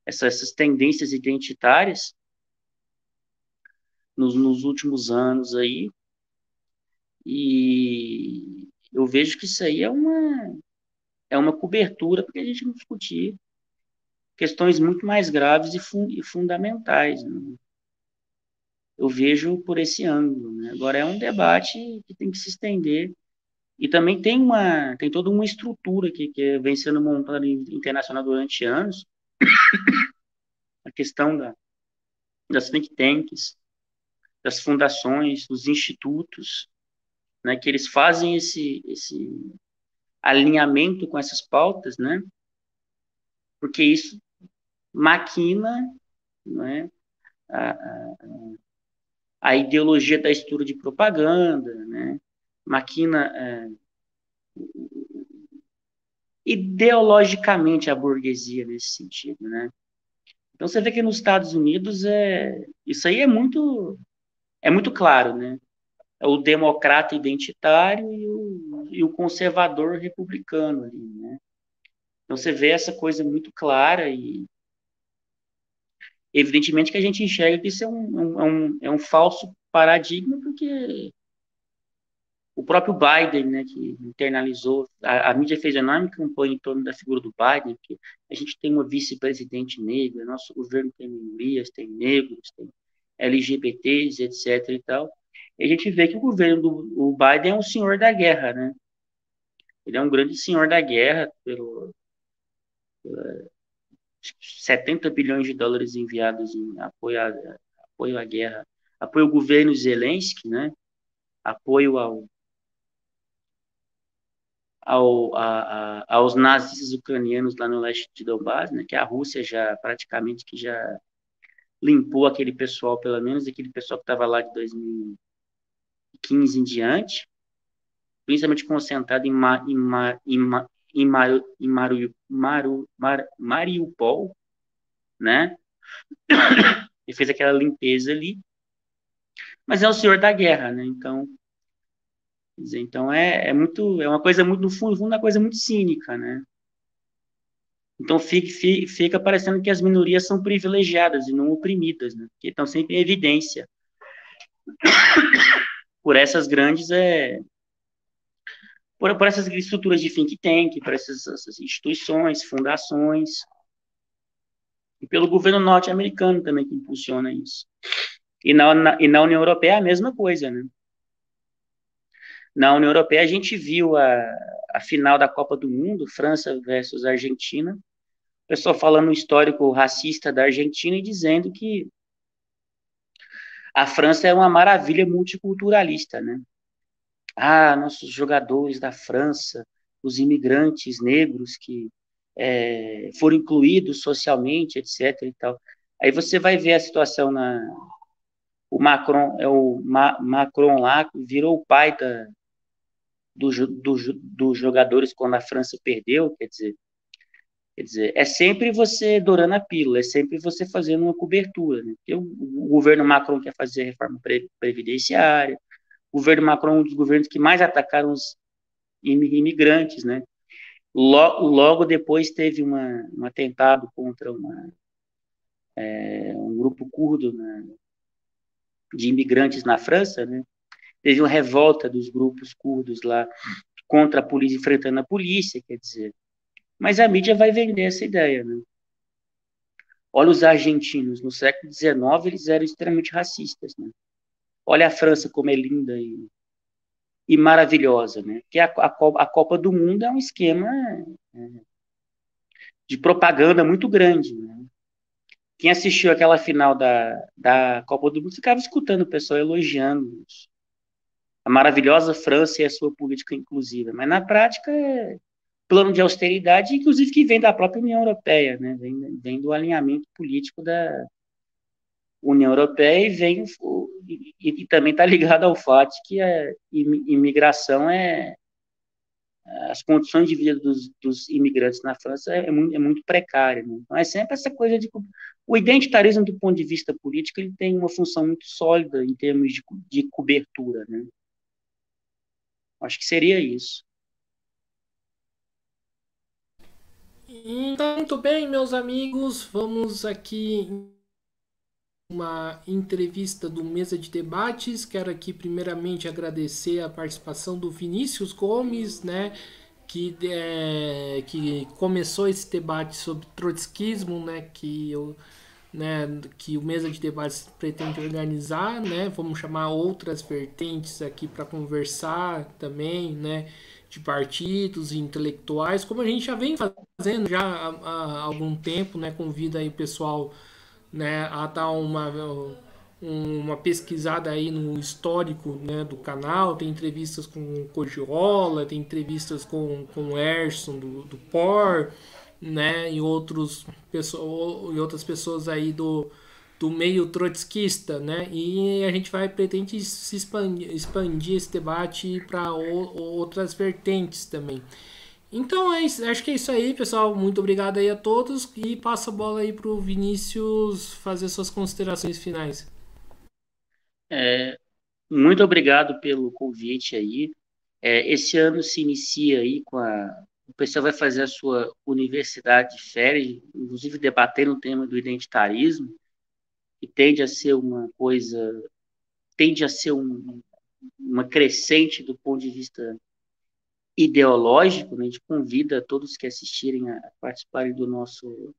Essas tendências identitárias nos últimos anos aí. E eu vejo que isso aí é uma cobertura para a gente não discutir questões muito mais graves e fundamentais, né? Eu vejo por esse ângulo, né? Agora é um debate que tem que se estender e também tem toda uma estrutura que vem sendo montada internacional durante anos, a questão das think tanks, das fundações, dos institutos, né, que eles fazem esse alinhamento com essas pautas, né, porque isso maquina, né, a, a ideologia da estrutura de propaganda, né, maquina ideologicamente a burguesia nesse sentido, né. Então você vê que nos Estados Unidos isso aí é muito claro, né. É o democrata identitário e o conservador republicano ali, né. Então você vê essa coisa muito clara e evidentemente que a gente enxerga que isso é um falso paradigma, porque o próprio Biden, né, que internalizou, a mídia fez enorme campanha em torno da figura do Biden, que a gente tem uma vice-presidente negra, nosso governo tem minorias, tem negros, tem LGBTs, etc. e tal. E a gente vê que o governo do Biden é um senhor da guerra, né? Ele é um grande senhor da guerra, pelo 70 bilhões de dólares enviados em apoio à guerra, apoio ao governo Zelensky, né? Apoio aos nazistas ucranianos lá no leste de Donbass, né? Que a Rússia já praticamente que já limpou aquele pessoal, pelo menos aquele pessoal que estava lá de 2015 em diante, principalmente concentrado Mariupol, né? Ele fez aquela limpeza ali, mas é o senhor da guerra, né? Então é uma coisa muito, no fundo, uma coisa muito cínica, né? Então fica parecendo que as minorias são privilegiadas e não oprimidas, né? Que estão sempre em evidência por essas grandes por essas estruturas de think tank, por essas instituições, fundações, e pelo governo norte-americano também que impulsiona isso. E na União Europeia é a mesma coisa, né? Na União Europeia a gente viu a final da Copa do Mundo, França versus Argentina, o pessoal falando o histórico racista da Argentina e dizendo que a França é uma maravilha multiculturalista, né? Ah, nossos jogadores da França, os imigrantes negros que foram incluídos socialmente, etc. e tal. Aí você vai ver a situação o Macron Macron lá virou o pai dos jogadores quando a França perdeu, quer dizer, é sempre você dourando a pílula, é sempre você fazendo uma cobertura, né? Porque o governo Macron quer fazer reforma previdenciária, o governo Macron é um dos governos que mais atacaram os imigrantes, né? Logo depois teve um atentado contra um grupo curdo, né, de imigrantes na França, né? Teve uma revolta dos grupos curdos lá contra a polícia, enfrentando a polícia, quer dizer. Mas a mídia vai vender essa ideia, né? Olha os argentinos, no século XIX eles eram extremamente racistas, né? Olha a França como é linda e maravilhosa, né? Porque a Copa do Mundo é um esquema de propaganda muito grande, né? Quem assistiu aquela final da Copa do Mundo ficava escutando o pessoal elogiando a maravilhosa França e a sua política inclusiva, mas na prática é plano de austeridade, inclusive que vem da própria União Europeia, né? Vem do alinhamento político da União Europeia e também está ligado ao fato que a imigração as condições de vida dos imigrantes na França é muito precária, né? Então é sempre essa coisa o identitarismo do ponto de vista político ele tem uma função muito sólida em termos de cobertura, né? Acho que seria isso. Então, muito bem, meus amigos, vamos aqui uma entrevista do Mesa de Debates. Quero aqui primeiramente agradecer a participação do Vinícius Gomes, né, que começou esse debate sobre trotskismo, né, que o Mesa de Debates pretende organizar, né? Vamos chamar outras vertentes aqui para conversar também, né? De partidos e intelectuais, como a gente já vem fazendo já há algum tempo, né? Convida aí o pessoal, né? A dar uma pesquisada aí no histórico, né, do canal. Tem entrevistas com o Cogiola, tem entrevistas com o Erson do POR, né, e outras pessoas aí do meio trotskista, né? E a gente vai pretende se expandir esse debate para outras vertentes também. Então acho que é isso aí, pessoal. Muito obrigado aí a todos e passa a bola aí pro Vinícius fazer suas considerações finais. É, muito obrigado pelo convite aí. Esse ano se inicia aí o pessoal vai fazer a sua universidade de férias, inclusive debatendo o tema do identitarismo, que tende a ser uma crescente do ponto de vista ideológico, né? A gente convida todos que assistirem a participarem do nosso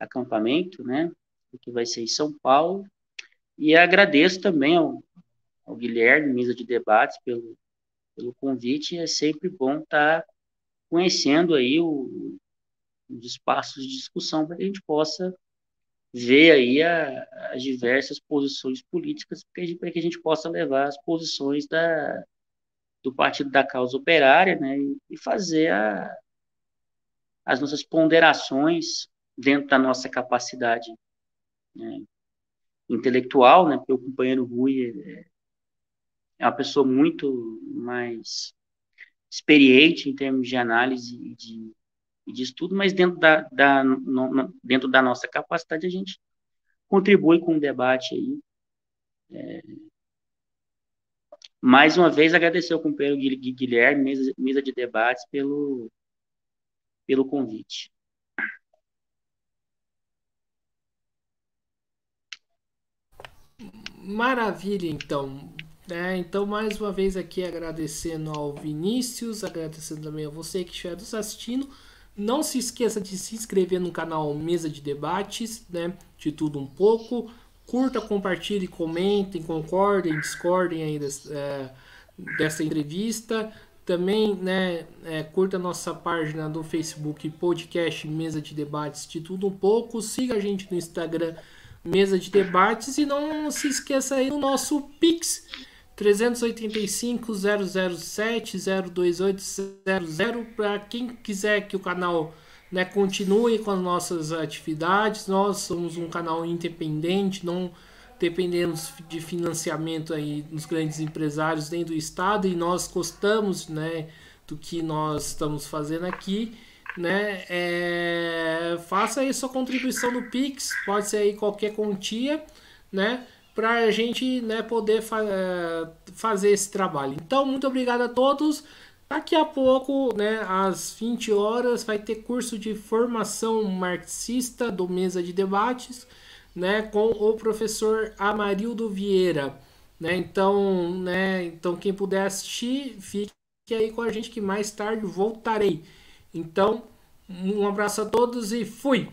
acampamento, né? Que vai ser em São Paulo. E agradeço também ao Guilherme, mesa de debates, pelo convite. É sempre bom estar conhecendo aí os espaços de discussão para que a gente possa ver aí as diversas posições políticas para que a gente possa levar as posições do Partido da Causa Operária, né, e fazer as nossas ponderações dentro da nossa capacidade, né, intelectual, né, porque o companheiro Rui é uma pessoa muito mais experiente em termos de análise e de estudo, mas dentro da nossa capacidade a gente contribui com o debate aí. Mais uma vez, agradecer ao companheiro Guilherme, mesa de debates, pelo convite. Maravilha, então. Então, mais uma vez aqui agradecendo ao Vinícius, agradecendo também a você que estiver nos assistindo. Não se esqueça de se inscrever no canal Mesa de Debates, né? De tudo um pouco. Curta, compartilhe, comentem, concordem, discordem aí dessa entrevista. Também, né, curta nossa página do Facebook, podcast Mesa de Debates de tudo um pouco. Siga a gente no Instagram, Mesa de Debates, e não se esqueça aí do nosso Pix 385 007 02800 para quem quiser que o canal, né, continue com as nossas atividades. Nós somos um canal independente, não dependemos de financiamento aí dos grandes empresários nem do estado, e nós gostamos, né, do que nós estamos fazendo aqui, né? Faça aí sua contribuição no Pix, pode ser aí qualquer quantia, né, para a gente, né, poder fazer esse trabalho. Então, muito obrigado a todos. Daqui a pouco, né, às 20 horas, vai ter curso de formação marxista do Mesa de Debates, né, com o professor Amarildo Vieira, né? Então quem puder assistir, fique aí com a gente que mais tarde voltarei. Então, um abraço a todos e fui!